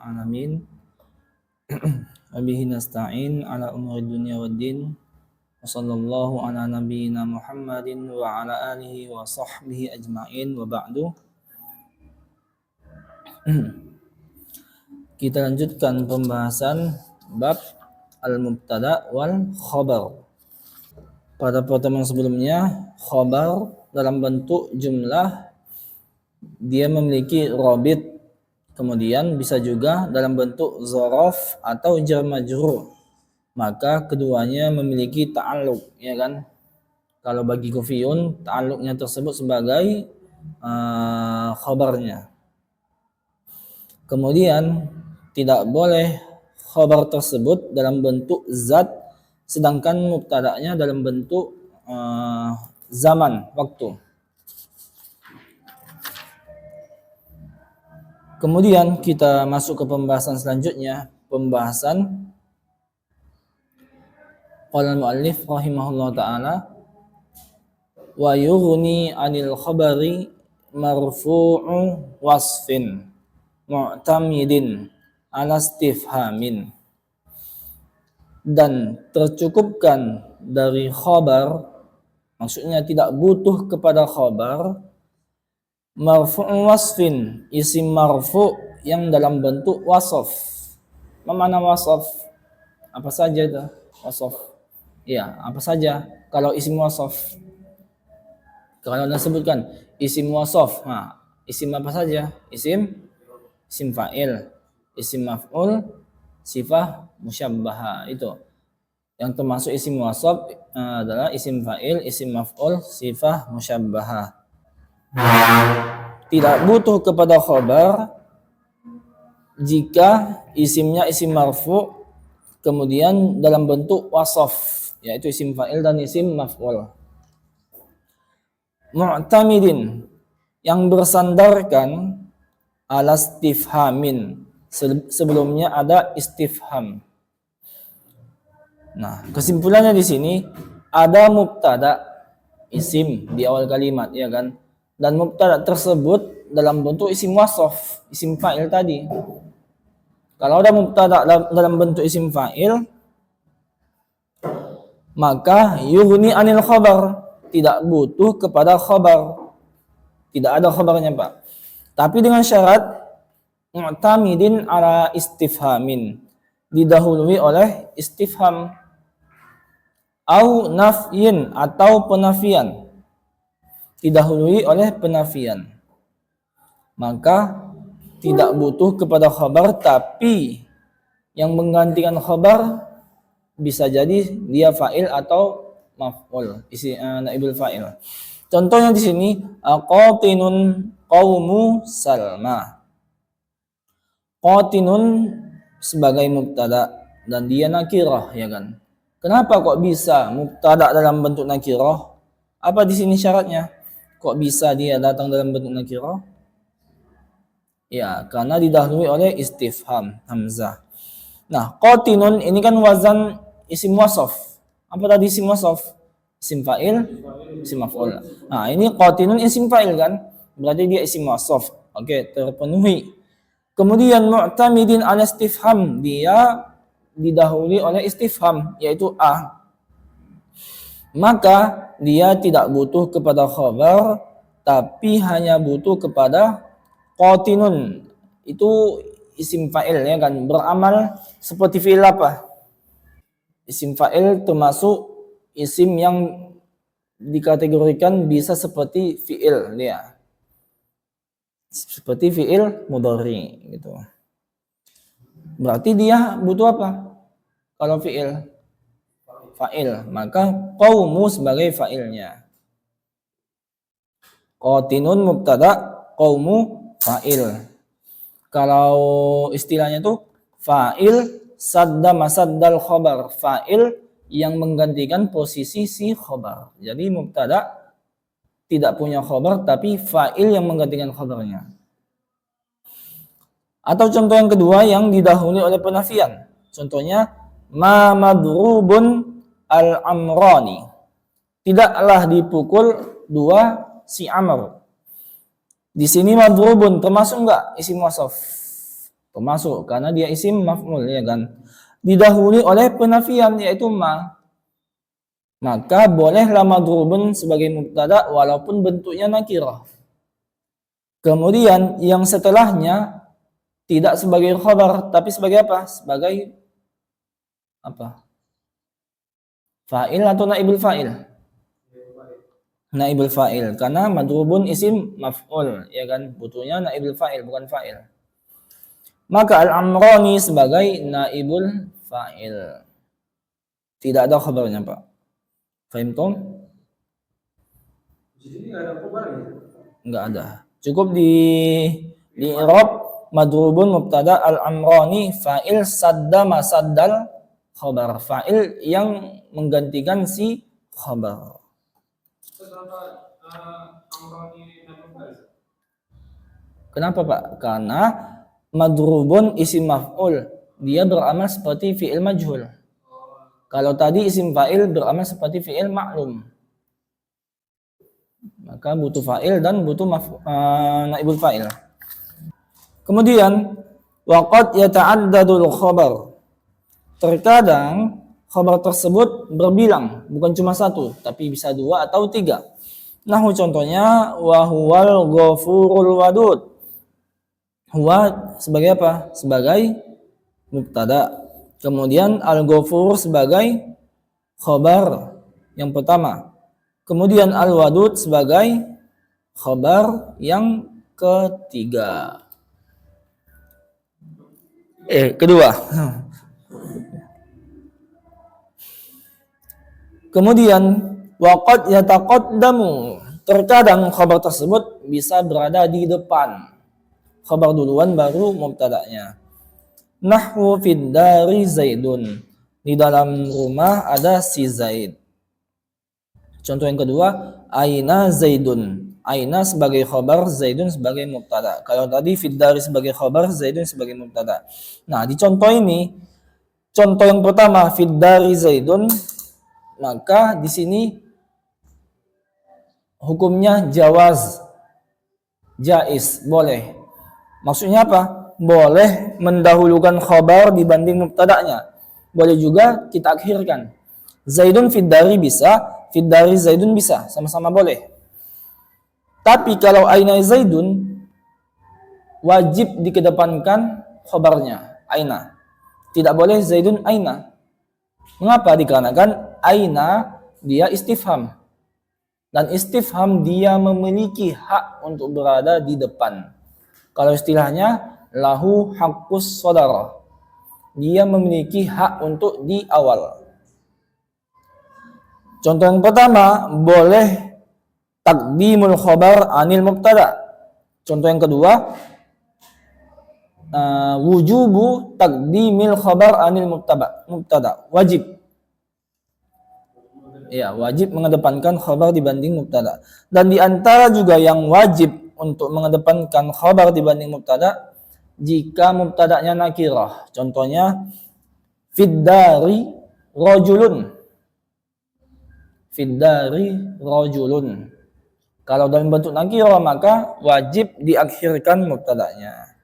alamin. Wabihi nasta'in ala umuri dunya waddin. Wa sallallahu ala nabiyyina Muhammadin wa ala alihi wa sahbihi ajma'in wa ba'du. Kita lanjutkan pembahasan bab al-mubtada wal khabar. Pada pertemuan sebelumnya, khabar dalam bentuk jumlah dia memiliki robit, kemudian bisa juga dalam bentuk zorof atau jar majrur. Maka keduanya memiliki ta'alluq, ya kan? Kalau bagi kufiyun, ta'alluqnya tersebut sebagai khabarnya. Kemudian tidak boleh khabar tersebut dalam bentuk zat, sedangkan mubtada'nya dalam bentuk zaman, waktu. Kemudian kita masuk ke pembahasan selanjutnya, pembahasan qala al-muallif rahimahullah ta'ala wa yughni 'anil khabari marfu'u wasfin mu'tamidin 'ala istifhamin. Dan tercukupkan dari khabar, maksudnya tidak butuh kepada khabar, marfu'un wasfin, isim marfu' yang dalam bentuk wasaf. Mana wasaf? Apa saja itu? Wasaf. Ya, apa saja kalau isim wasaf? Kalau Anda sebutkan isim wasaf, isim apa saja? Isim fa'il, isim maf'ul, sifah musyabbahah. Itu yang termasuk isim wasaf adalah isim fa'il, isim maf'ul, sifah musyabbahah. Tidak butuh kepada khabar jika isimnya isim marfu' kemudian dalam bentuk wasaf, yaitu isim fa'il dan isim maf'ul. Mu'tamidin, yang bersandarkan ala istifhamin, sebelumnya ada istifham. Nah, kesimpulannya di sini ada mubtada isim di awal kalimat, ya kan? Dan mubtada tersebut dalam bentuk isim wasaf, isim fa'il tadi. Kalau ada mubtada dalam bentuk isim fa'il, maka yughni 'anil khabar, tidak butuh kepada khabar. Tidak ada khabarnya, Pak. Tapi dengan syarat mu'tamidin ala istifhamin, didahului oleh istifham, au nafyin, atau penafian, didahului oleh penafian. Maka tidak butuh kepada khabar, tapi yang menggantikan khabar bisa jadi dia fa'il atau maf'ul, naibul fa'il. Contohnya di sini qatinun qaumu Salma. Qatinun sebagai mubtada dan dia nakirah, ya kan? Kenapa kok bisa mubtada dalam bentuk nakirah? Apa di sini syaratnya? Kok bisa dia datang dalam bentuk nakirah? Ya, karena didahului oleh istifham hamzah. Nah, qatinun ini kan wazan isim wasaf. Apa tadi isim wasaf? Isim fa'il, isim maf'ul. Nah, ini qatinun isim fa'il kan? Berarti dia isim wasaf. Oke, terpenuhi. Kemudian mu'tamidin ala istifham, dia didahului oleh istifham, yaitu a. Maka dia tidak butuh kepada khabar, tapi hanya butuh kepada qatinun. Itu isim fa'il, ya kan? Beramal seperti fi'il apa? Isim fa'il termasuk isim yang dikategorikan bisa seperti fi'il, ya. Seperti fi'il mudhari gitu. Berarti dia butuh apa? Kalau fi'il fa'il, maka qaumu sebagai fa'ilnya. Qatinun mubtada, qaumu fa'il. Kalau istilahnya tuh fa'il sadda masaddal khabar, fa'il yang menggantikan posisi si khabar. Jadi mubtada tidak punya khabar, tapi fa'il yang menggantikan khabarnya. Atau contoh yang kedua yang didahului oleh penafian. Contohnya ma madrubun al-amrani. Tidaklah dipukul dua si Amr. Di sini madrubun termasuk enggak isim wasaf? termasuk karena dia isim maf'ul, ya kan, didahului oleh penafian yaitu ma, maka bolehlah madrubun sebagai mubtada walaupun bentuknya nakirah. Kemudian yang setelahnya tidak sebagai khabar tapi sebagai apa? Sebagai apa? Fa'il atau naibul fa'il? Naibul fa'il, karena madrubun isim maf'ul, ya kan, butuhnya naibul fa'il bukan fa'il. Maka al-amrani sebagai naibul fa'il. Tidak ada khabarnya, Pak. Fahim Tom? Jadi nggak ada khabarnya? Nggak ada. Cukup di i'rab madrubun mubtada al-amrani fa'il sadda masaddal khabar. Fa'il yang menggantikan si khabar. Kenapa, Pak? Karena madrubun isim maf'ul, dia beramal seperti fi'il majhul. Kalau tadi isim fa'il beramal seperti fi'il ma'lum. Maka butuh fa'il dan butuh naibul fa'il. Kemudian waqad yata'addadul khabar. Terkadang khabar tersebut berbilang, bukan cuma satu, tapi bisa dua atau tiga. Nahu contohnya wa huwal ghafurul wadud. Huwa sebagai apa? Sebagai mubtada. Kemudian al-ghafur sebagai khabar yang pertama. Kemudian al-wadud sebagai khabar yang ketiga. Kedua. Kemudian waqad yataqaddamu. Terkadang khabar tersebut bisa berada di depan. Khabar duluan baru mubtada'nya. Nahwu fid dari Zaidun. Di dalam rumah ada si Zaid. Contoh yang kedua, aina Zaidun. Aina sebagai khabar, Zaidun sebagai mubtada. Kalau tadi fid dari sebagai khabar, Zaidun sebagai mubtada. Nah, di contoh ini, contoh yang pertama fid dari Zaidun, maka di sini hukumnya jawaz, jaiz, boleh. Maksudnya apa? Boleh mendahulukan khabar dibanding mubtada'nya. Boleh juga kita akhirkan. Zaidun fid dari bisa, fid dari Zaidun bisa, sama-sama boleh. Tapi kalau aina Zaidun, wajib dikedepankan khabarnya, aina. Tidak boleh Zaidun aina. Mengapa? Dikarenakan aina dia istifham. Dan istifham dia memiliki hak untuk berada di depan. Kalau istilahnya lahu haqqus sadara. Dia memiliki hak untuk di awal. Contoh yang pertama, boleh taqdimul khabar anil mubtada. Contoh yang kedua, wujubu taqdimil khabar anil mubtada. Wajib. Ya, wajib mengedepankan khabar dibanding mubtada. Dan di antara juga yang wajib untuk mengedepankan khabar dibanding mubtada jika mubtada'nya nakirah. Contohnya fid dari rajulun. Fid dari rajulun. Kalau dalam bentuk nakirah maka wajib diakhirkan mubtada'nya.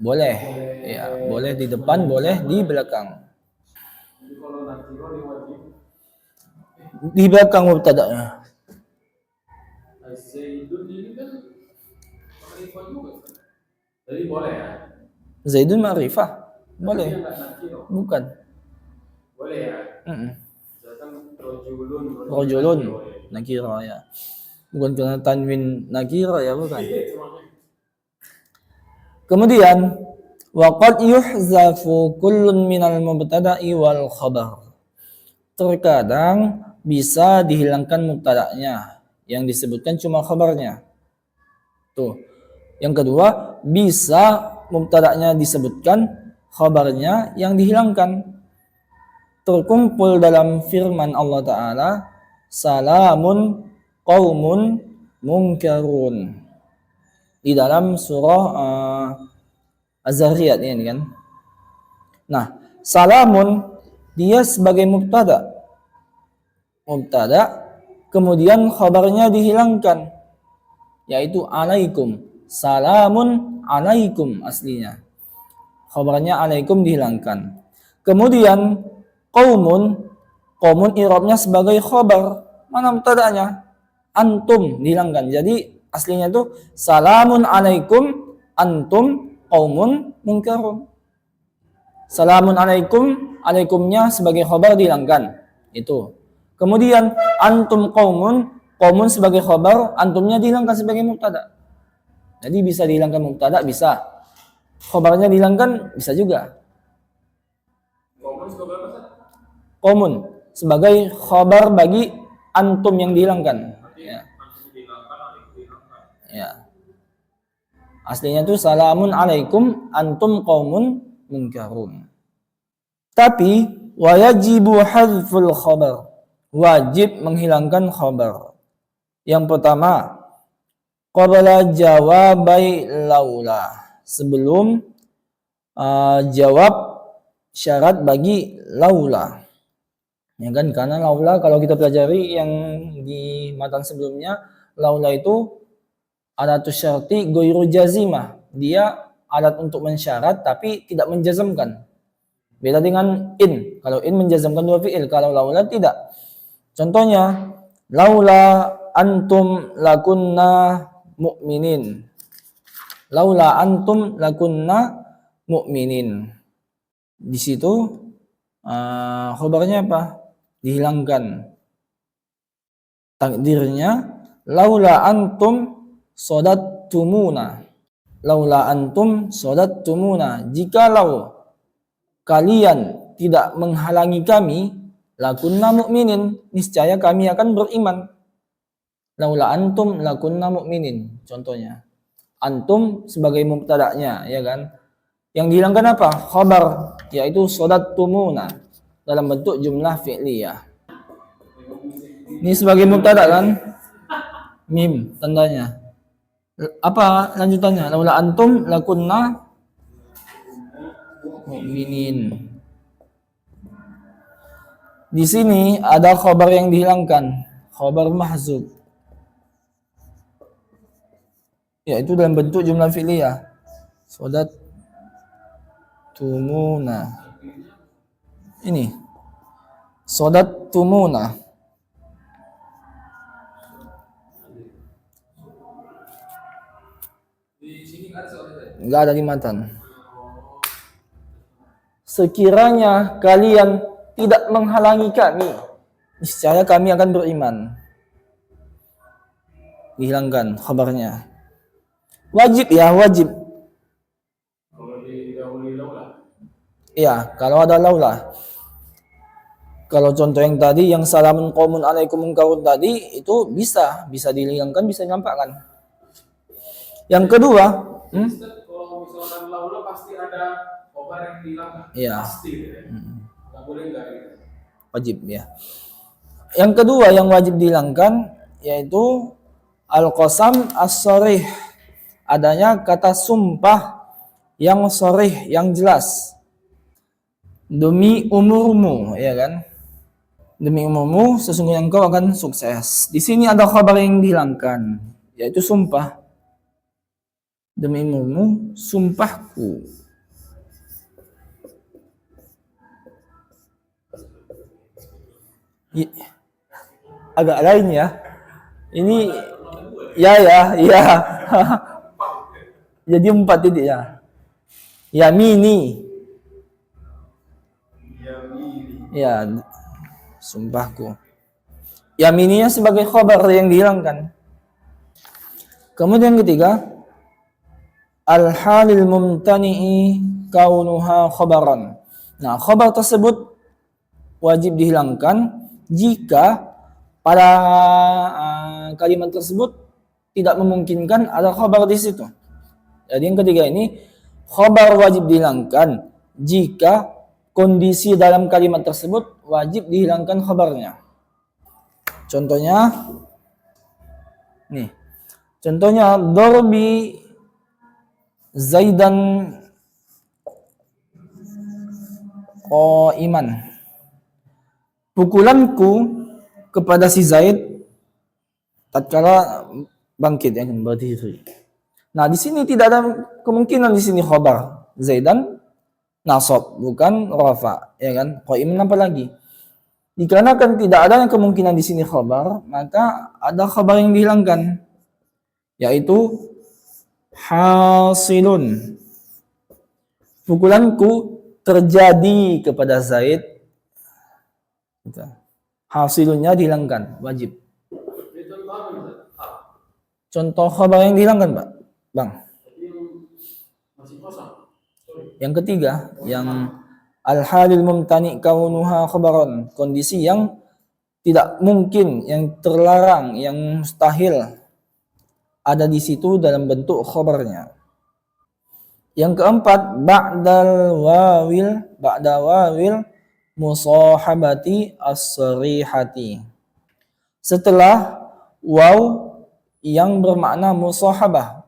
Boleh. Ya, boleh di depan, boleh di belakang. Di belakang mubtada'nya. Zaidun ini kan ma'rifah juga. Jadi boleh ya? Zaidun ma'rifah. Boleh. Bukan. Boleh ya? Rajulun nakira ya. Bukan karena tanwin nakira ya, bukan. Kemudian waqad yuhzafu kullun minal mubtada'i wal khabar. Terkadang bisa dihilangkan mubtada'nya, yang disebutkan cuma khabarnya. Tuh. Yang kedua, bisa mubtada'nya disebutkan, khabarnya yang dihilangkan. Terkumpul dalam firman Allah Ta'ala, salamun qaumun munkarun. Di dalam surah Az-Zariyat ini kan. Nah, salamun dia sebagai mubtada. Kemudian khabarnya dihilangkan, yaitu alaikum. salamun alaikum aslinya. Khabarnya alaikum dihilangkan. Kemudian qaumun i'rabnya sebagai khabar. Mana mubtada'nya? Antum dihilangkan. Jadi aslinya itu salamun alaikum antum qaumun munkarun. Salamun alaikum, alaikumnya sebagai khabar dihilangkan. Itu. Kemudian antum qaumun sebagai khabar, antumnya dihilangkan sebagai mubtada. Jadi bisa dihilangkan mubtada, bisa. Khabarnya dihilangkan, bisa juga. Common sebagai apa? Qaumun sebagai khabar bagi antum yang dihilangkan. Ya. Antum dihilangkan, alaikum dihilangkan. Ya. Aslinya itu salamun alaikum antum qaumun munkarun. Tapi wajibu hadzful khabar. Wajib menghilangkan khabar. Yang pertama, qabla jawabai laula. Sebelum jawab syarat bagi laula. Ya kan, karena laula kalau kita pelajari yang di matan sebelumnya, laula itu adatus syarti ghairu jazimah. Dia alat untuk mensyarat tapi tidak menjazamkan. Beda dengan in. Kalau in menjazamkan dua fi'il, kalau laula tidak. Contohnya, laula antum lakunna mu'minin. Laula antum lakunna mu'minin. Di situ khabarnya apa? Dihilangkan. Takdirnya laula antum sodattumuna. Laula antum sodattumuna. Jikalau kalian tidak menghalangi kami, lakunna mu'minin, niscaya kami akan beriman. Laula antum lakunna mu'minin, contohnya. Antum sebagai mubtada'nya, ya kan? Yang dihilangkan apa? Khabar, yaitu sodattumuna dalam bentuk jumlah fi'liyah. Ini sebagai mubtada' kan? Mim tandanya. Apa lanjutannya? Laula antum lakunna mu'minin. Di sini ada khabar yang dihilangkan, khabar mahzub. Yaitu dalam bentuk jumlah fi'liyah. Sodat tumuna. Ini. Sodat tumuna. Di sini ada soalnya. Enggak ada di matan. Sekiranya kalian tidak menghalangi kami, niscaya kami akan beriman. Dihilangkan khabarnya. Wajib ya, wajib. Kalau didahului laula. Ya, kalau ada laula. Kalau contoh yang tadi, yang salamun qaumun alaikum munkarun tadi, itu bisa dihilangkan, bisa dinampakkan. Yang kedua, Kalau misalkan laula pasti ada khabar yang dihilangkan. Iya. Pasti gitu ya. Nggak boleh enggak gitu. wajib ya. Yang kedua yang wajib dihilangkan yaitu al-qasam as-sharih. Adanya kata sumpah yang sharih, yang jelas. Demi umurmu, ya kan? Demi umurmu sesungguhnya engkau akan sukses. Di sini ada khabar yang dihilangkan, yaitu sumpah. Demi umurmu, sumpahku. Agak lain ya. Ini ya. Jadi 4 titik ya. Yamini. Ya, sumpahku. Yamininya sebagai khabar yang dihilangkan. Kemudian ketiga, al-halil mumtani'i kaunuha khabaran. Nah, khabar tersebut wajib dihilangkan jika pada kalimat tersebut tidak memungkinkan ada khabar di situ. Jadi yang ketiga ini, khabar wajib dihilangkan jika kondisi dalam kalimat tersebut wajib dihilangkan khabarnya. Contohnya, nih. Contohnya, dorbi Zaidan iman. Pukulanku kepada si Zaid tatkala bangkit, yang berdiri. Nah, di sini tidak ada kemungkinan di sini khabar. Zaidan nasab, bukan rafa, ya kan? Qaiman apa lagi? Dikarenakan tidak ada kemungkinan di sini khabar, maka ada khabar yang dihilangkan, yaitu hasilun. Pukulanku terjadi kepada Zaid. Hasilnya dihilangkan, wajib. Itu apa bisa? Contoh khabar yang dihilangkan, Pak. Bang. Tapi masih kosong. Sorry. Yang ketiga, yang al-halil mumtani kaunuha khabaran, kondisi yang tidak mungkin, yang terlarang, yang mustahil ada di situ dalam bentuk khabarnya. Yang keempat, ba'da wawil musahabati as-sarihati. Setelah waw yang bermakna musahabah,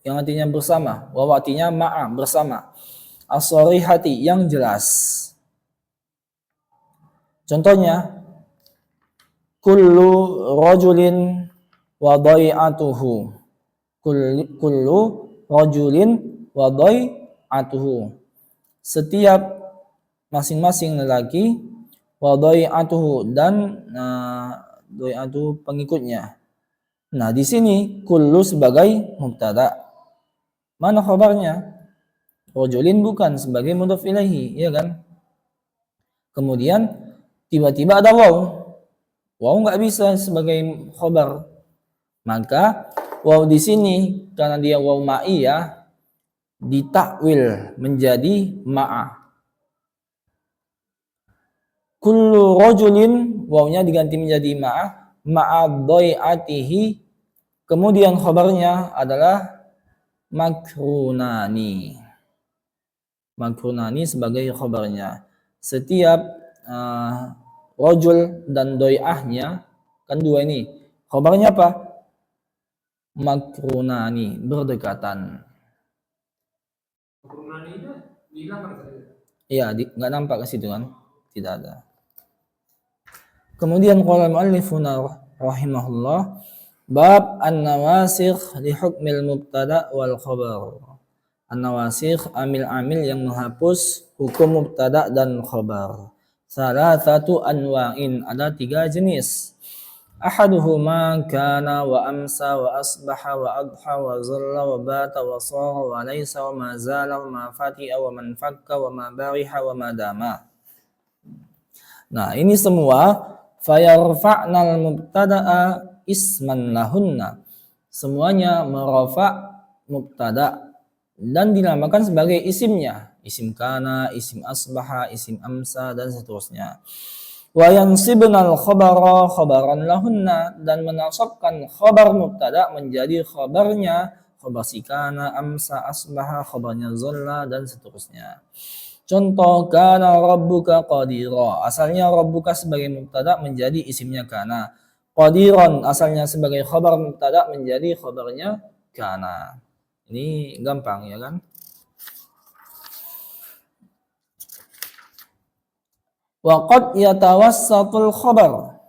yang artinya bersama, waw artinya ma'a, bersama, as-sarihati, yang jelas. Contohnya, kullu rajulin wa dhai'atuhu. Kullu rajulin wa dhai'atuhu. Setiap masing-masing lelaki, wa dhai'atuhu, dan dhai'atuhu pengikutnya. Nah, di sini kullu sebagai mubtada. Mana khabarnya? Rajulin bukan, sebagai mudhaf ilaihi, ya kan? Kemudian tiba-tiba ada waw. Waw nggak bisa sebagai khabar. Maka waw di sini karena dia waw ma'iyah ditakwil menjadi ma'a. Kullu rajulin, wawnya diganti menjadi ma'a dhai'atihi. Kemudian khabarnya adalah makrunani. Makrunani sebagai khabarnya. Setiap rajul dan dhai'ahnya kan dua ini. Khabarnya apa? Makrunani, berdekatan. Keturunan ini dihilangkan saja. Iya, nggak nampak ke situ kan? Tidak ada. Kemudian qala al-mu'allifuna rahimahullah, bab an-nawasikh li hukmil mubtada wal khabar. An-nawasikh amil-amil yang menghapus hukum mubtada dan khabar. Salasatu anwa'in, ada 3 jenis. Ahaduhuma kana wa amsa wa asbaha wa adha wa zalla wa bata wa sara wa laysa wa ma zala wa ma fati'a wa man fakka wa ma bariha wa ma dama. Nah, ini semua fayarfa'nal mubtada'a isman lahunna. Semuanya merafa' mubtada dan dinamakan sebagai isimnya. Isim kana, isim asbaha, isim amsa, dan seterusnya. Wa yansibnal khabara khabaran lahunna, dan menasabkan khabar mubtada menjadi khabarnya, khabar si kana, amsa, asbaha, khabarnya zalla, dan seterusnya. Contoh, kana rabbuka qadira, asalnya rabbuka sebagai mubtada menjadi isimnya kana. Qadiran asalnya sebagai khabar mubtada menjadi khabarnya kana. Ini gampang, ya kan? Wa qad yatawassatul khabar.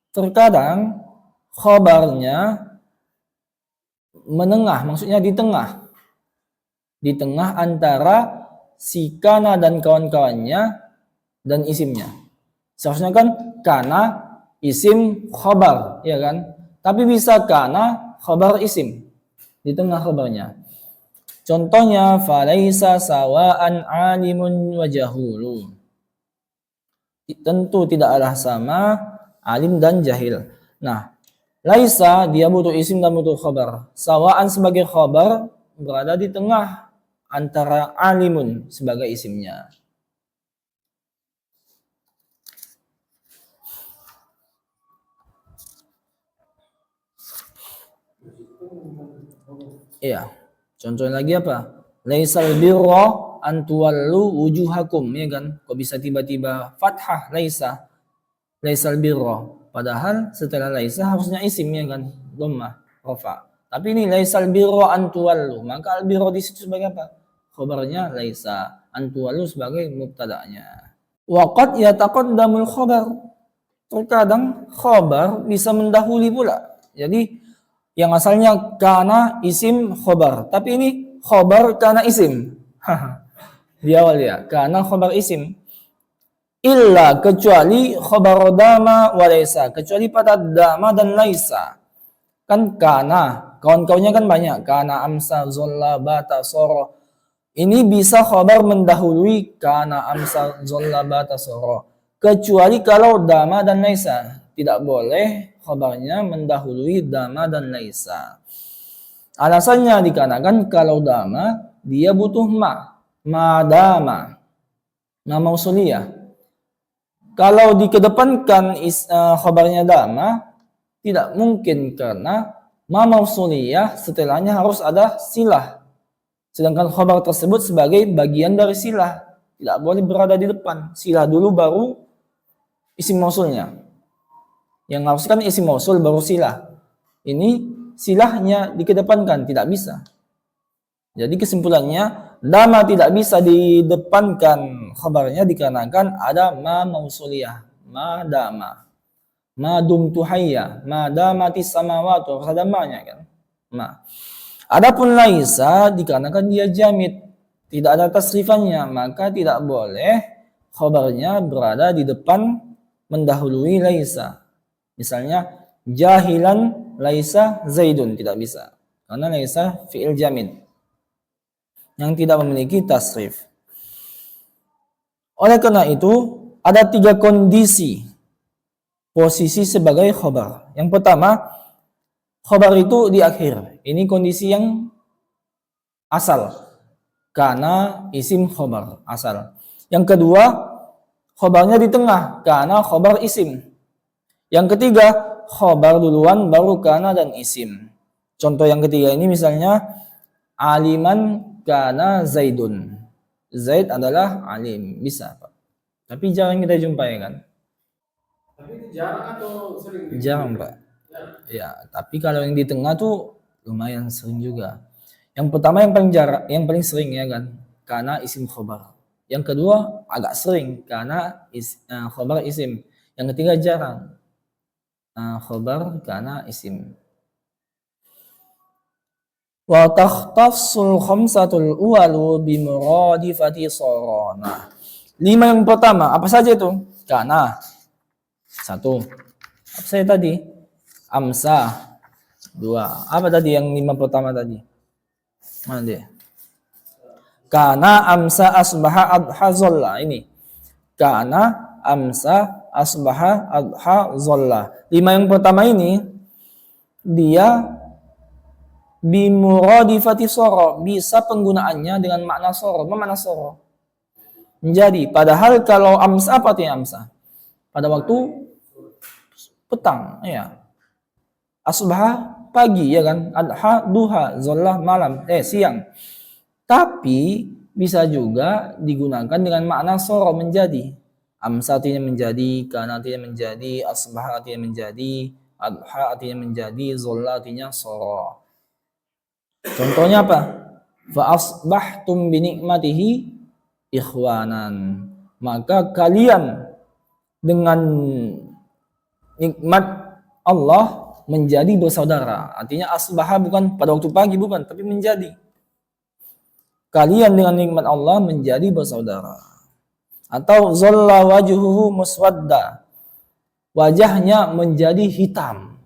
Terkadang khabarnya menengah, maksudnya di tengah. Di tengah antara si kana dan kawan-kawannya dan isimnya. Seharusnya kan kana isim khabar, ya kan? Tapi bisa kana khabar isim di tengah khabarnya. Contohnya falaisa sawa'an alimun wa jahulun. Tentu tidaklah sama alim dan jahil. Nah, laisa dia butuh isim dan butuh khabar. Sawa'an sebagai khabar berada di tengah antara alimun sebagai isimnya. Iya. Contohnya lagi apa? Laisal birra an tuwallu wujuhakum, ya kan? Kok bisa tiba-tiba fathah laisa? Laisal birra. Padahal setelah laisa harusnya isim, ya kan? Dhammah, rafa. Tapi ini laisal birra an tuwallu. Maka al birra di situ sebagai apa? Khabarnya laisa, an tuwallu sebagai mubtada'nya. Wa qad yataqaddamul khabar. Terkadang khabar bisa mendahului pula. Jadi Yang asalnya kana isim khobar. Tapi ini khobar kana isim. Di awal ya. Kana khobar isim. Illa kecuali khobar dama wa laisa. Kecuali pada dama dan laisa. Kan kana. Kawan-kawannya kan banyak. Kana, amsa, zolla, bata, soro. Ini bisa khobar mendahului kana, amsa, zolla, bata, soro. Kecuali kalau dama dan laisa. Tidak boleh khobarnya mendahului dama dan laisa. Alasannya dikarenakan kalau dama dia butuh madama, ma mausuliyah. Kalau dikedepankan khobarnya dama tidak mungkin karena ma mausuliyah setelahnya harus ada silah. Sedangkan khobar tersebut sebagai bagian dari silah, tidak boleh berada di depan. Silah dulu baru isim mausulnya. Yang harus kan isim mausul baru silah. Ini silahnya dikedepankan, tidak bisa. Jadi kesimpulannya, dama tidak bisa didepankan khabarnya dikarenakan ada ma mausuliyah, ma dama. Ma dumtu hayya, ma damatis samawati, harus ada ma-nya kan. Ma. Adapun laisa dikarenakan dia jamid, tidak ada tasrifannya, maka tidak boleh khabarnya berada di depan mendahului laisa. Misalnya jahilan laisa zaidun, tidak bisa. Karena laisa fi'il jamid yang tidak memiliki tasrif. Oleh karena itu, ada 3 kondisi posisi sebagai khobar. Yang pertama, khobar itu di akhir. Ini kondisi yang asal. Karena isim khobar asal. Yang kedua, khobarnya di tengah. Karena khobar isim. Yang ketiga, khobar duluan baru kana dan isim. Contoh yang ketiga ini misalnya aliman kana zaidun. Zaid adalah alim, bisa Pak. Tapi jarang kita jumpai kan? Tapi itu jarang atau sering? Jarang Pak. Ya, tapi kalau yang di tengah tuh lumayan sering juga. Yang pertama yang paling yang paling sering ya kan, karena isim khobar. Yang kedua agak sering karena khobar isim. Yang ketiga jarang. Khobar karena isim. Wa takhtassul khamsatul uwalu bimuradifati sarana. 5 yang pertama apa saja itu? Kana. 1. Apa saja tadi? Amsa. 2. Apa tadi yang 5 pertama tadi? Mana dia? Kana, amsa, asbaha, adha, zolla. Ini. Kana, amsa, asbaha, adha, zolla. 5 yang pertama ini dia bimuradifati soro, bisa penggunaannya dengan makna soro. Apa makna soro? Menjadi. Padahal kalau amsa, apa artinya amsa? Pada waktu petang, ya. Asbaha pagi, ya kan? Adha duha, zolla malam, siang. Tapi bisa juga digunakan dengan makna soro, menjadi. Amsa artinya menjadi, kana artinya menjadi, asbaha artinya menjadi, adha artinya menjadi, zolla artinya soro. Contohnya apa? Fa asbahtum bi ni'matihi ikhwanan. Maka kalian dengan nikmat Allah menjadi bersaudara. Artinya asbaha bukan pada waktu pagi, bukan, tapi menjadi. Kalian dengan nikmat Allah menjadi bersaudara. Atau zalla wajhuhu muswadda. Wajahnya menjadi hitam.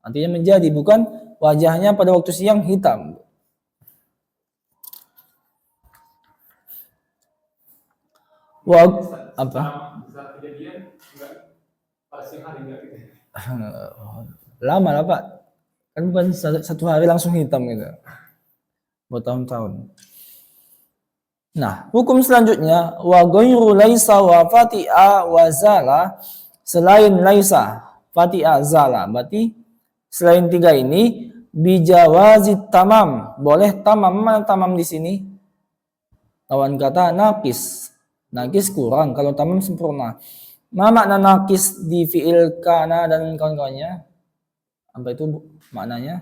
Artinya menjadi, bukan wajahnya pada waktu siang hitam. Apa? Bisa kejadian enggak pada siang hari enggak gitu. Lama lah Pak. Kan bukan satu hari langsung hitam gitu. Bertahun-tahun. Nah, hukum selanjutnya wa ghairu laisa wa fati'a wa zala, selain laisa, fati'a, zala. Berarti selain 3 ini bijawazit tamam. Boleh tamam. Mana tamam di sini? Lawan kata nakis. Nakis kurang, kalau tamam sempurna. Mana makna nakis di fi'il kana dan kawan-kawannya? Apa itu maknanya?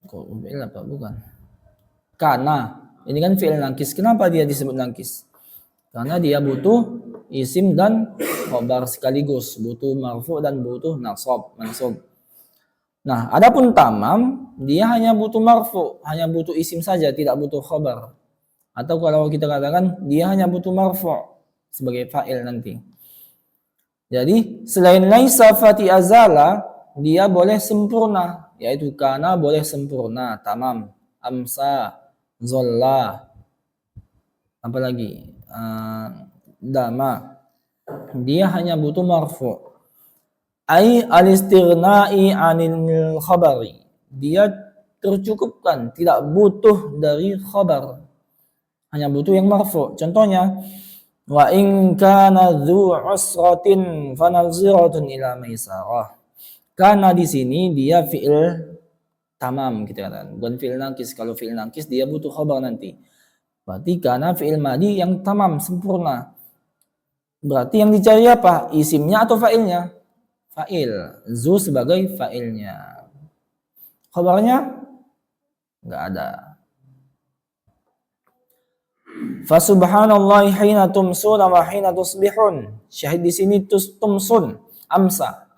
Kok fi'il apa? Bukan. Kana. Ini kan fi'il nakis. Kenapa dia disebut nakis? Karena dia butuh isim dan khobar sekaligus, butuh marfu dan butuh mansub. Nah, adapun tamam dia hanya butuh marfu, hanya butuh isim saja, tidak butuh khobar. Atau kalau kita katakan dia hanya butuh marfu sebagai fa'il nanti. Jadi selain laisa fati azala, dia boleh sempurna, yaitu kana boleh sempurna, tamam, amsa, zolla, apalagi dama. Dia hanya butuh marfu. Ai al-istighna'i 'anil khabari. Dia tercukupkan, tidak butuh dari khabar. Hanya butuh yang marfu. Contohnya, wa in kana dzu usratin fanaziratun ila maisarah. Karena di sini dia fi'il tamam kita katakan, bukan fi'il naqis. Kalau fi'il naqis dia butuh khabar nanti. Berarti karena fi'il madi yang tamam sempurna. Berarti yang dicari apa? Isimnya atau fa'ilnya? Fa'il. Zu sebagai fa'ilnya. Khabarnya enggak ada. Fa subhanallahi hina tumsuna wa hina tusbihun. Syahid di sini tumsun, amsa.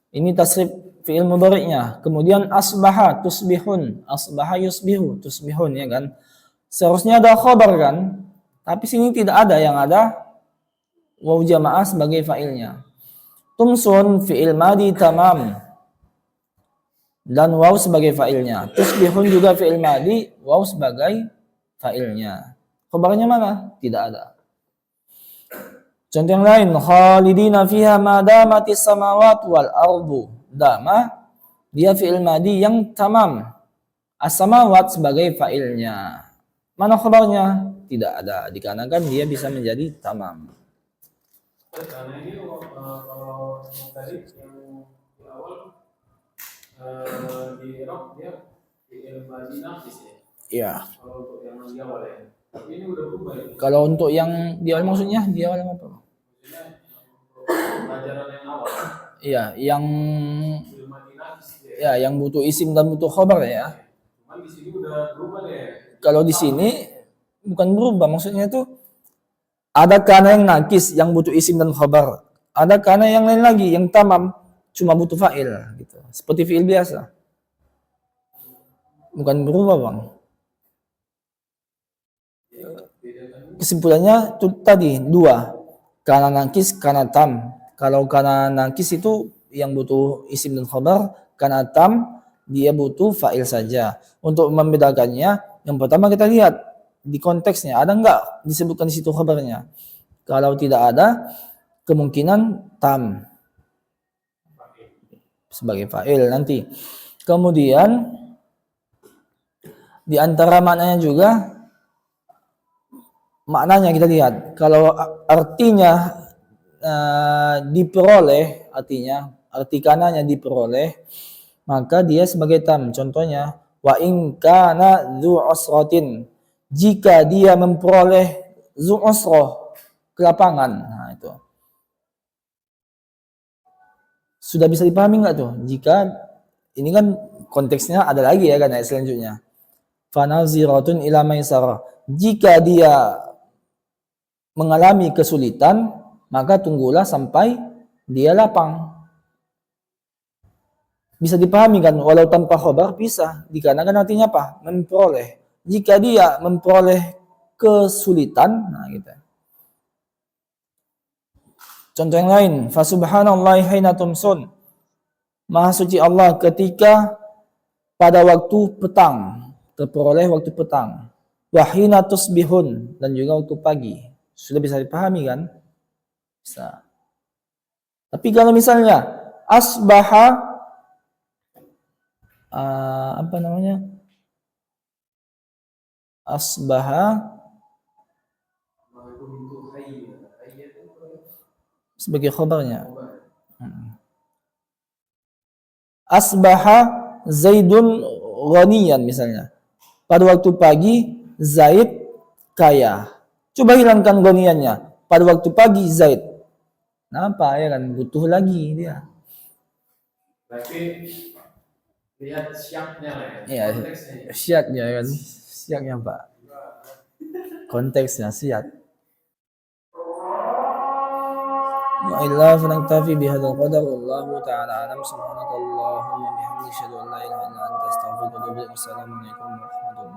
Ini tasrif fi'il mudhari'nya. Kemudian asbaha tusbihun, asbaha yusbihu, tusbihun ya kan. Seharusnya ada khabar kan? Tapi sini tidak ada, yang ada waw jamaah sebagai fa'ilnya. Tumsun fi'il madi tamam dan waw sebagai fa'ilnya. Tusbihun juga fi'il madi, waw sebagai fa'ilnya. Khabarnya mana? Tidak ada. Contoh yang lain, khalidina fiha ma damatis samawati wal ardu. Dama dia fi'il madi yang tamam. As-samawat sebagai fa'ilnya. Mana khabarnya? Tidak ada. Dikarenakan dia bisa menjadi tamam. Karena ini kalau tadi yang di awal di Irak dia fi'il madi naqis ya. Iya. Kalau untuk yang di awal ya. Tapi ini udah berubah ya. Kalau untuk yang di awal maksudnya di awal apa? Maksudnya pelajaran yang awal. Iya, yang Fi'il madi naqis ya. ya yang butuh isim dan butuh khabar ya. Cuman di sini udah berubah deh. Kalau di sini bukan berubah, maksudnya itu ada kana yang nakis yang butuh isim dan khabar. Ada kana yang lain lagi yang tamam cuma butuh fa'il gitu. Seperti fi'il biasa. Bukan berubah, Bang. Kesimpulannya itu tadi dua. Kana nakis, kana tam. Kalau kana nakis itu yang butuh isim dan khabar, kana tam dia butuh fa'il saja. Untuk membedakannya, yang pertama kita lihat di konteksnya, ada enggak disebutkan di situ khabarnya. Kalau tidak ada, kemungkinan tam sebagai fa'il nanti. Kemudian di antara maknanya juga, maknanya kita lihat. Kalau artinya diperoleh, artinya arti kananya diperoleh, maka dia sebagai tam. Contohnya, wa in kana dzu usratin. Jika dia memperoleh dzu usrah, kelapangan. Nah, itu. Sudah bisa dipahami enggak tuh? Jika ini kan konteksnya ada lagi ya kan selanjutnya. Fanaziratun ila maisarah. Jika dia mengalami kesulitan, maka tunggulah sampai dia lapang. Bisa dipahami kan, walau tanpa khabar bisa, dikarenakan artinya apa? Memperoleh. Jika dia memperoleh kesulitan, nah gitu. Contoh yang lain, fa subhanallahi hina tumsun. Maha suci Allah ketika pada waktu petang, terperoleh waktu petang. Wa hina tusbihun, dan juga waktu pagi. Sudah bisa dipahami kan? Bisa. Tapi kalau misalnya asbaha apa namanya? Asbaha sebagai khabarnya. Asbaha Zaidun ghaniyan misalnya. Pada waktu pagi Zaid kaya. Coba hilangkan ghaniyannya. Pada waktu pagi Zaid. Kenapa ya kan? Butuh lagi dia. Tapi lihat siapnya lah ya. Iya, Konteksnya. siatnya kan. Siatnya Pak. Konteksnya siat. وإلا فنكتفي بهذا القدر والله تعالى أعلم. سبحانك اللهم وبحمدك أشهد أن لا إله إلا أنت أستغفرك وأتوب إليك. السلام عليكم ورحمة الله.